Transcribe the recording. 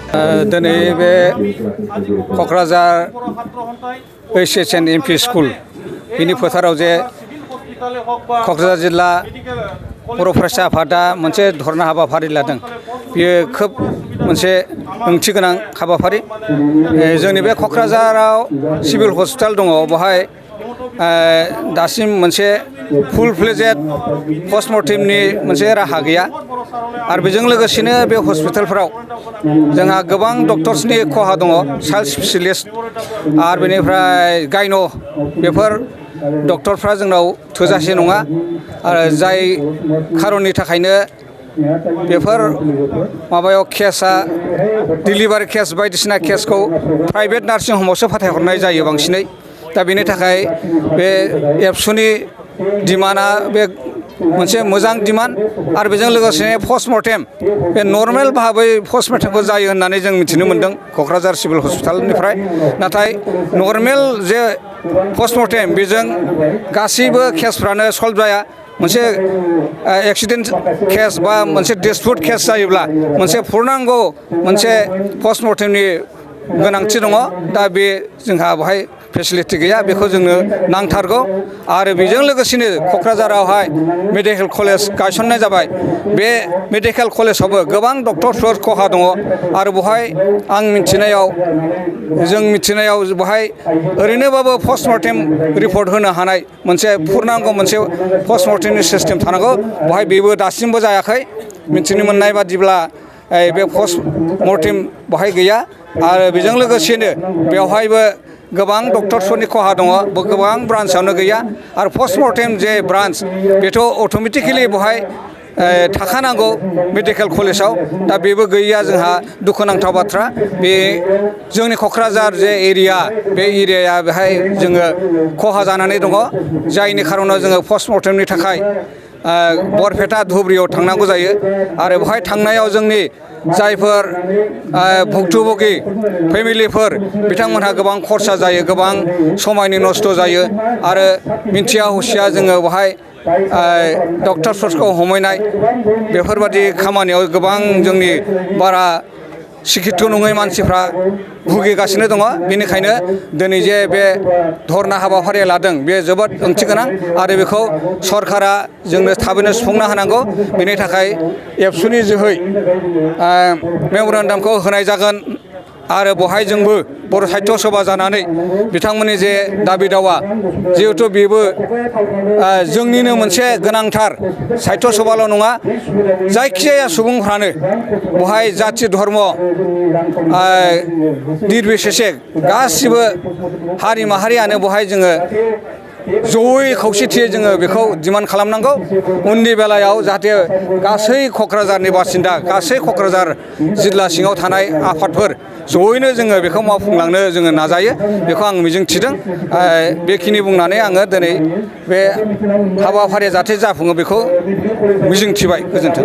दिनै बे Kokrajhar HSN MP school बिनि फोथाराव जे क'क्राझार जिल्ला बर' फरायसा आफादा मोनसे धरना हाबाफारि लादों। बेयो खोब मोनसे ओंथि गोनां हाबाफारि। जोंनि बे क'क्राझाराव सिभिल हस्पिटाल दङ, बेवहाय दासिम मोनसे फुल फ्लेजेड पस्टमर्टेमनि मोनसे राहा गैया आरो बेजों लोगोसेनो बे हस्पिटालफोराव जोंहा गोबां डक्टर्सनि खहा दङ, चाइल्ड स्पेसियलिस्ट आरो बेनिफ्राय गायन' बेफोर डक्टरफ्रा जोंनाव थोजासे नङा आरो जाय खारननि थाखायनो बेफोर माबायाव केसआ डिलिभारि केस बायदिसिना केसखौ प्राइभेट नार्सिं हमावसो फाथायहरनाय जायो बांसिनै। दा बेनि थाखाय बे एबसुनि डिमान्डआ बे मोनसे मोजां डिमान्ड आरो बेजों लोगोसे पस्टमर्टेम बे नर्मेल भाबै पस्टमर्टेमखौ जायो होननानै जों मिथिनो मोन्दों क'क्राझार सिभिल हस्पिटालनिफ्राय। नाथाय नर्मेल जे पस्टमर्टेम बेजों गासैबो केसफ्रानो सल्भ जाया। मोनसे एक्सिडेन्ट केस बा मोनसे डिसप्युट केस जायोब्ला मोनसे पुर्नांग मोनसे पस्टमर्टेमनि गोनांथि दङ। दा बे जोंहा बेवहाय फेसिलिटि गैया, बेखौ जोंनो नांथारगौ। आरो बेजों लोगोसेनो क'क्राझारावहाय मेडिकेल कलेज गायसननाय जाबाय। बे मेडिकेल कलेजावबो गोबां डक्टरफोर खहा दङ आरो बेवहाय आं मिथिनायाव जों मिथिनायाव बेवहाय ओरैनोबाबो पस्टमर्टेम रिपर्ट होनो हानाय मोनसे पुर्नांग मोनसे पस्टमर्टेमनि सिस्टेम थानांगौ, बेवहाय बेबो दासिमबो जायाखै। मिथिनो मोननाय बादिब्ला बे पस्टमर्टेम बेवहाय गैया आरो बेजों लोगोसेनो बेवहायबो गोबां डक्टरफोरनि खहा दङ, गोबां ब्रान्सआवनो गैया आरो पस्टमर्टेम जे ब्रान्स बेथ' अट'मेटिकेलि बेवहाय थाखानांगौ मेडिकेल कलेजाव। दा बेबो गैयैया जोंहा दुखुनांथाव बाथ्रा। बे जोंनि क'क्राझार जे एरिया, बे एरियाया बेहाय जोङो खहा जानानै दङ, जायनि खारनाव जोङो पस्टमर्टेमनि थाखाय बरपेटा धुबुरियाव थांनांगौ जायो आरो बेवहाय थांनायाव जोंनि जायफोर भुक्तभोगि फेमिलिफोर बिथांमोनहा गोबां खरसा जायो, गोबां समायनि नस्थ' जायो आरो मिन्थिया हसिया जोङो बेवहाय डक्टरफोरखौ हमहैनाय बेफोरबादि खामानियाव गोबां जोंनि बारा सिकित्त नङै मानसिफ्रा भुगिगासिनो दङ। बेनिखायनो दिनै जे बे धरना हाबाफारिया लादों बे जोबोद ओंथि गोनां आरो बेखौ सरकारा जोंनो थाबैनो सुफुंना होनांगौ। बेनि थाखाय एबसुनि जोहै मेम'रेन्डामखौ होनाय जागोन आरो बेवहाय जोंबो बर' साहित्य सभा जानानै बिथांमोननि जे दाबि दावा, जिहेथु बेबो जोंनिनो मोनसे गोनांथार, साहित्य सभाल' नङा, जायखिजाया सुबुंफ्रानो बेवहाय जाथि धर्म निरबिसेसे गासिबो हारि माहारियानो बेवहाय जोङो जयै खौसेथियै जोङो बेखौ डिमान्ड खालामनांगौ। उननि बेलायाव जाहाथे गासै क'क्राझारनि बासिन्दा, गासै क'क्राझार जिल्ला सिङाव थानाय आफादफोर जयैनो जोङो बेखौ मावफुंलांनो जोङो नाजायो, बेखौ आं मिजिंथिदों। बेखिनि बुंनानै आङो दिनै बे हाबाफारिया जाहाथे जाफुङो बेखौ मिजिंथिबाय। गोजोन्थों।